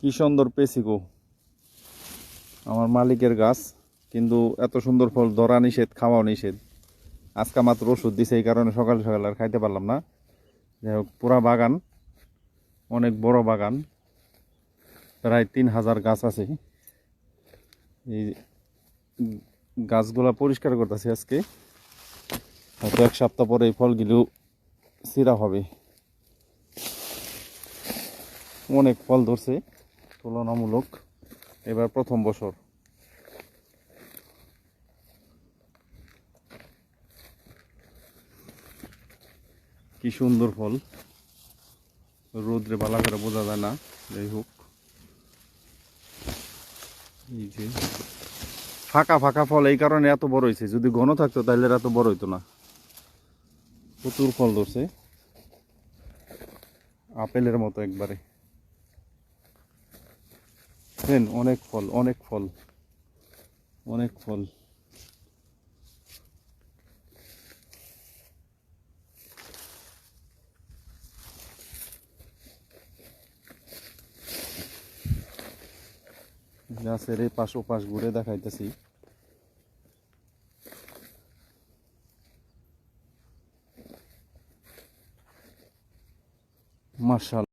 কি সুন্দর পেয়েছি গো, আমার মালিকের গাছ। কিন্তু এত সুন্দর ফল ধরা নিষেধ, খাওয়াও নিষেধ। আজকে মাত্র ওষুধ দিছে, এই কারণে সকাল সকাল আর খাইতে পারলাম না। যাই হোক, পুরা বাগান, অনেক বড় বাগান, প্রায় 3000 গাছ আছে। এই গাছগুলা পরিষ্কার করতেছি আজকে, হয়তো 1 সপ্তাহ পরে এই ফলগুলো ছিঁড়া হবে। অনেক ফল ধরছে তুলনামূলক, এবার প্রথম বছর। কি সুন্দর ফল, রোদ্রে বালা করে বোঝা যায় না। যাই হোক, এই যে ফাঁকা ফাঁকা ফল, এই কারণে এত বড় হয়েছে। যদি ঘন থাকতো তাহলে এত বড় হইতো না। প্রচুর ফল ধরছে, আপেলের মতো একবারে। অনেক ফল, অনেক ফল, অনেক ফল। গাছের এই পাশ ওপাশ ঘুরে দেখাইতেছি। মাশাআল্লাহ।